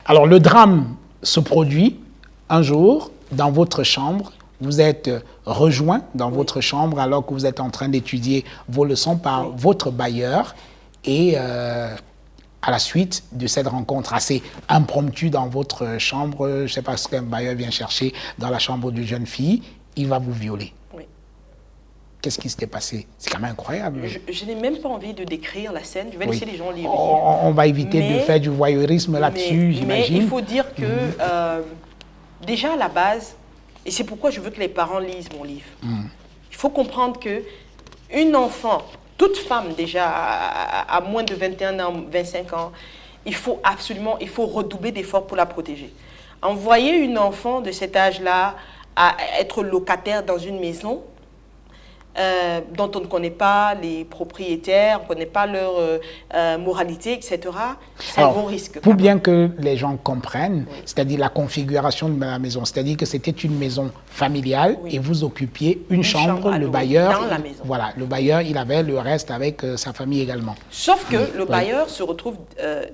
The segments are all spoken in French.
Alors, le drame se produit un jour dans votre chambre. Vous êtes rejoint dans votre chambre alors que vous êtes en train d'étudier vos leçons par votre bailleur. Et à la suite de cette rencontre assez impromptue dans votre chambre, je ne sais pas ce qu'un bailleur vient chercher dans la chambre d'une jeune fille, il va vous violer. Oui. Qu'est-ce qui s'était passé? C'est quand même incroyable. Je n'ai même pas envie de décrire la scène. Je vais laisser les gens lire. On va éviter de faire du voyeurisme là-dessus, j'imagine. Mais il faut dire que, déjà à la base, et c'est pourquoi je veux que les parents lisent mon livre, il faut comprendre que une enfant, toute femme déjà à moins de 21 ans, 25 ans, il faut redoubler d'efforts pour la protéger. Envoyer une enfant de cet âge-là à être locataire dans une maison dont on ne connaît pas les propriétaires, on ne connaît pas leur moralité, etc., c'est un gros risque. Pour bien que les gens comprennent, c'est-à-dire la configuration de la maison, c'est-à-dire que c'était une maison familiale et vous occupiez une chambre, le bailleur, dans la maison. Voilà, le bailleur, il avait le reste avec sa famille également. Sauf que le bailleur se retrouve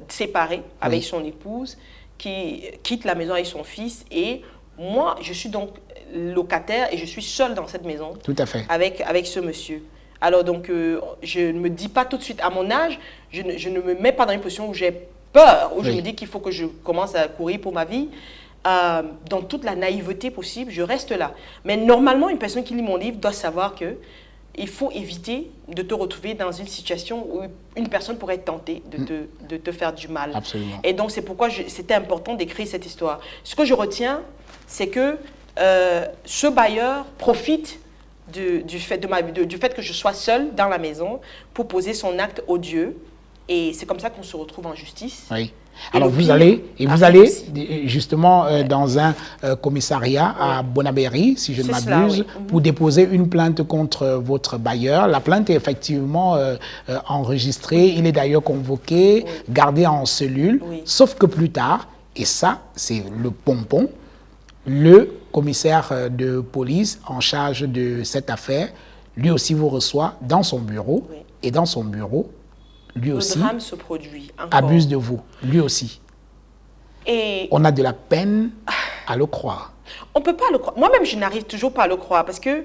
séparé avec son épouse, qui quitte la maison avec son fils, et moi, je suis donc locataire et je suis seule dans cette maison. Tout à fait. Avec ce monsieur. Alors donc, je ne me dis pas tout de suite, à mon âge, je ne me mets pas dans une position où j'ai peur, où je me dis qu'il faut que je commence à courir pour ma vie. Dans toute la naïveté possible, je reste là. Mais normalement, une personne qui lit mon livre doit savoir que il faut éviter de te retrouver dans une situation où une personne pourrait être tentée de te faire du mal. Absolument. Et donc, c'est pourquoi c'était important d'écrire cette histoire. Ce que je retiens, c'est que ce bailleur profite du fait que je sois seule dans la maison pour poser son acte odieux. Et c'est comme ça qu'on se retrouve en justice. Oui. Alors vous allez justement dans un commissariat à Bonabéry, si je ne m'abuse, pour déposer une plainte contre votre bailleur. La plainte est effectivement enregistrée, il est d'ailleurs convoqué, gardé en cellule, sauf que plus tard, et ça c'est le pompon, le commissaire de police en charge de cette affaire, lui aussi vous reçoit dans son bureau, et dans son bureau, lui aussi, le drame se produit encore. Abuse de vous, lui aussi. Et on a de la peine à le croire. On ne peut pas le croire. Moi-même, je n'arrive toujours pas à le croire parce que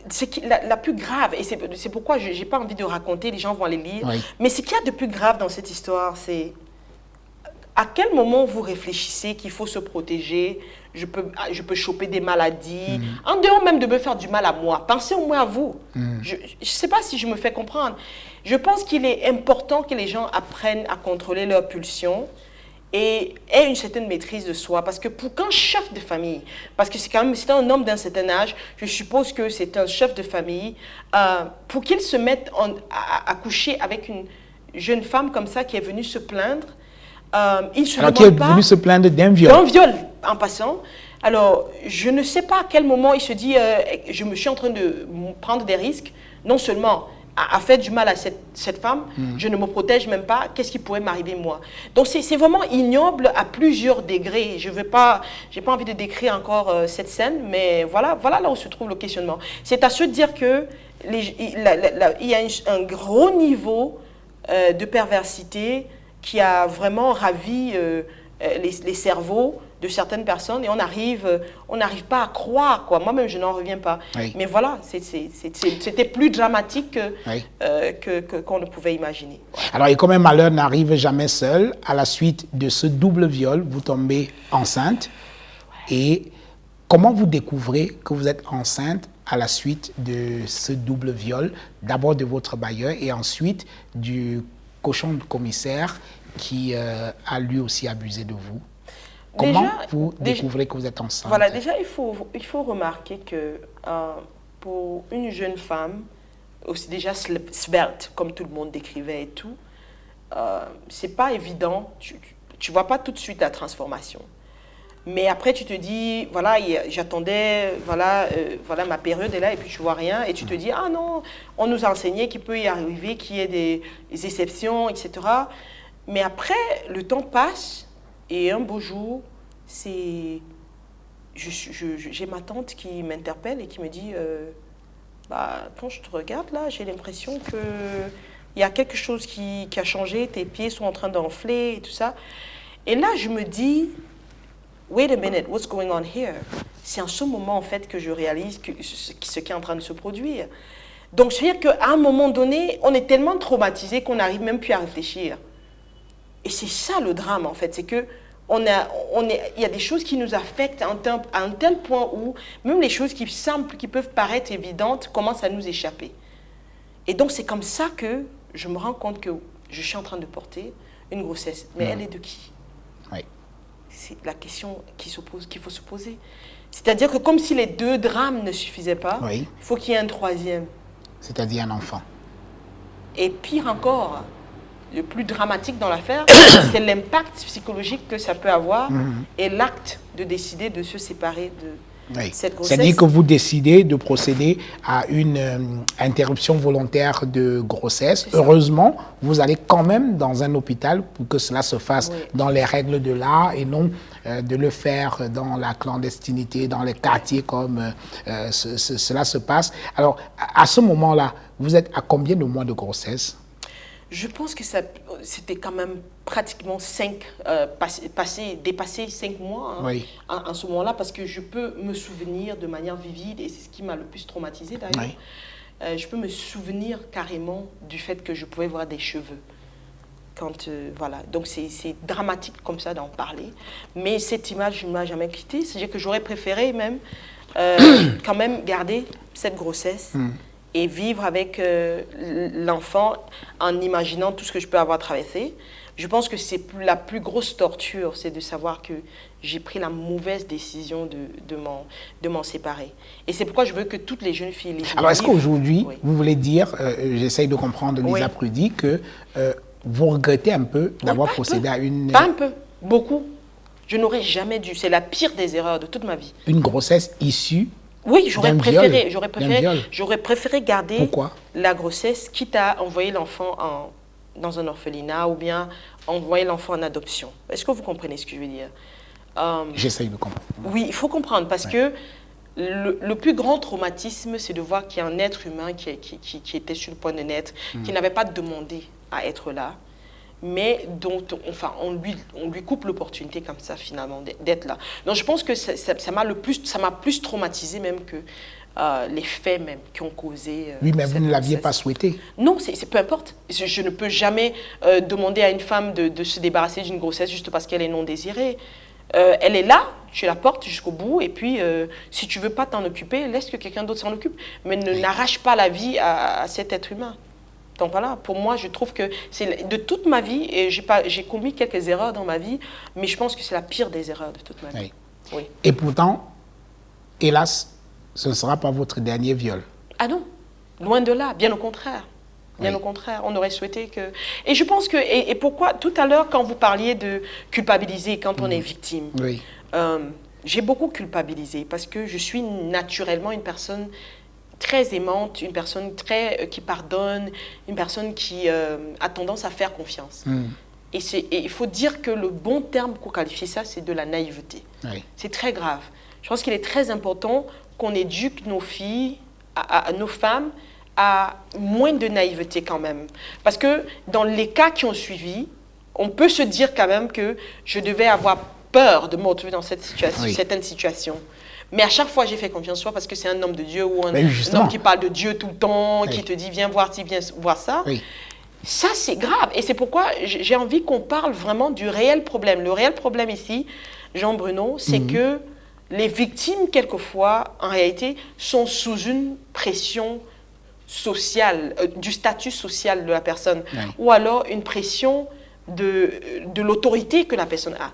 c'est la plus grave, et c'est pourquoi je n'ai pas envie de raconter, les gens vont aller lire. Mais ce qu'il y a de plus grave dans cette histoire, c'est à quel moment vous réfléchissez qu'il faut se protéger, je peux choper des maladies, en dehors même de me faire du mal à moi. Pensez au moins à vous. Je ne sais pas si je me fais comprendre. Je pense qu'il est important que les gens apprennent à contrôler leurs pulsions et aient une certaine maîtrise de soi. Parce que pour qu'un chef de famille, parce que c'est quand même un homme d'un certain âge, je suppose que c'est un chef de famille, pour qu'il se mette à coucher avec une jeune femme comme ça qui est venue se plaindre, il se alors qui est venu se plaindre d'un viol. D'un viol, en passant. Alors, je ne sais pas à quel moment il se dit je me suis en train de prendre des risques, non seulement à faire du mal à cette femme, je ne me protège même pas, qu'est-ce qui pourrait m'arriver moi? Donc, c'est vraiment ignoble à plusieurs degrés. Je n'ai pas envie de décrire encore cette scène, mais voilà là où se trouve le questionnement. C'est à se dire que il y a un gros niveau de perversité qui a vraiment ravi les cerveaux de certaines personnes, et on n'arrive pas à croire, quoi. Moi-même, je n'en reviens pas. Mais voilà, c'était plus dramatique qu'on ne pouvait imaginer. Alors, et comme un malheur n'arrive jamais seul, à la suite de ce double viol, vous tombez enceinte. Et comment vous découvrez que vous êtes enceinte à la suite de ce double viol, d'abord de votre bailleur et ensuite du cochon de commissaire qui a lui aussi abusé de vous? Comment vous découvrez que vous êtes enceinte? Voilà, déjà, il faut remarquer que pour une jeune femme, aussi déjà svelte, comme tout le monde décrivait et tout, c'est pas évident. Tu vois pas tout de suite la transformation. Mais après, tu te dis, voilà, j'attendais, voilà, ma période est là, et puis tu vois rien, et tu te dis, ah non, on nous a enseigné qu'il peut y arriver, qu'il y ait des exceptions, etc. Mais après, le temps passe, et un beau jour, j'ai ma tante qui m'interpelle et qui me dit, quand je te regarde là, j'ai l'impression qu'il y a quelque chose qui a changé, tes pieds sont en train d'enfler et tout ça. Et là, je me dis, wait a minute, what's going on here? C'est en ce moment, en fait, que je réalise ce qui est en train de se produire. Donc, je veux dire qu'à un moment donné, on est tellement traumatisé qu'on n'arrive même plus à réfléchir. Et c'est ça le drame, en fait, c'est que il y a des choses qui nous affectent à un tel point où même les choses qui peuvent paraître évidentes commencent à nous échapper. Et donc, c'est comme ça que je me rends compte que je suis en train de porter une grossesse. Mais elle est de qui? Oui. C'est la question qu'il faut se poser. C'est-à-dire que comme si les 2 drames ne suffisaient pas, il faut qu'il y ait un 3e. C'est-à-dire un enfant. Et pire encore, le plus dramatique dans l'affaire, c'est l'impact psychologique que ça peut avoir et l'acte de décider de se séparer de cette grossesse. C'est-à-dire que vous décidez de procéder à une interruption volontaire de grossesse. Heureusement, vous allez quand même dans un hôpital pour que cela se fasse dans les règles de l'art et non de le faire dans la clandestinité, dans les quartiers comme cela se passe. Alors, à ce moment-là, vous êtes à combien de mois de grossesse? Je pense que c'était quand même pratiquement dépassé 5 mois en ce moment-là, parce que je peux me souvenir de manière vivide, et c'est ce qui m'a le plus traumatisée d'ailleurs. Je peux me souvenir carrément du fait que je pouvais voir des cheveux. Voilà. Donc c'est dramatique comme ça d'en parler, mais cette image ne m'a jamais quittée. C'est-à-dire que j'aurais préféré même quand même garder cette grossesse et vivre avec l'enfant en imaginant tout ce que je peux avoir traversé. Je pense que c'est la plus grosse torture, c'est de savoir que j'ai pris la mauvaise décision de m'en séparer. Et c'est pourquoi je veux que toutes les jeunes filles... Alors, est-ce qu'aujourd'hui, vous voulez dire, j'essaye de comprendre Lisa Prudy, que vous regrettez un peu d'avoir procédé à une... Pas un peu, beaucoup. Je n'aurais jamais dû. C'est la pire des erreurs de toute ma vie. Une grossesse issue... Oui, j'aurais préféré garder la grossesse, quitte à envoyer l'enfant dans un orphelinat ou bien envoyer l'enfant en adoption. Est-ce que vous comprenez ce que je veux dire? J'essaye de comprendre. Oui, il faut comprendre parce que le plus grand traumatisme, c'est de voir qu'il y a un être humain qui était sur le point de naître, qui n'avait pas demandé à être là, mais dont on lui coupe l'opportunité comme ça finalement d'être là. Donc je pense que ça m'a plus traumatisé même que les faits même qui ont causé... oui, mais vous ne l'aviez pas souhaité. Non, peu importe. Je ne peux jamais demander à une femme de se débarrasser d'une grossesse juste parce qu'elle est non désirée. Elle est là, tu la portes jusqu'au bout, et puis si tu ne veux pas t'en occuper, laisse que quelqu'un d'autre s'en occupe. Mais n'arrache pas la vie à cet être humain. Donc voilà, pour moi, je trouve que c'est de toute ma vie, et j'ai commis quelques erreurs dans ma vie, mais je pense que c'est la pire des erreurs de toute ma vie. Oui. Et pourtant, hélas, ce ne sera pas votre dernier viol. Ah non, loin de là, bien au contraire. Bien au contraire, on aurait souhaité que... Et je pense que... Et pourquoi, tout à l'heure, quand vous parliez de culpabiliser quand on est victime, j'ai beaucoup culpabilisé parce que je suis naturellement une personne très aimante, une personne qui pardonne, une personne qui a tendance à faire confiance. Et il faut dire que le bon terme pour qualifier ça, c'est de la naïveté. C'est très grave. Je pense qu'il est très important qu'on éduque nos filles, nos femmes, à moins de naïveté quand même. Parce que dans les cas qui ont suivi, on peut se dire quand même que je devais avoir peur de me retrouver dans cette situation, certaines situations. Mais à chaque fois, j'ai fait confiance, soit parce que c'est un homme de Dieu ou un homme qui parle de Dieu tout le temps, qui te dit viens voir ci, viens voir ça. Ça, c'est grave. Et c'est pourquoi j'ai envie qu'on parle vraiment du réel problème. Le réel problème ici, Jean-Bruno, c'est que les victimes, quelquefois, en réalité, sont sous une pression sociale, du statut social de la personne, ou alors une pression de l'autorité que la personne a.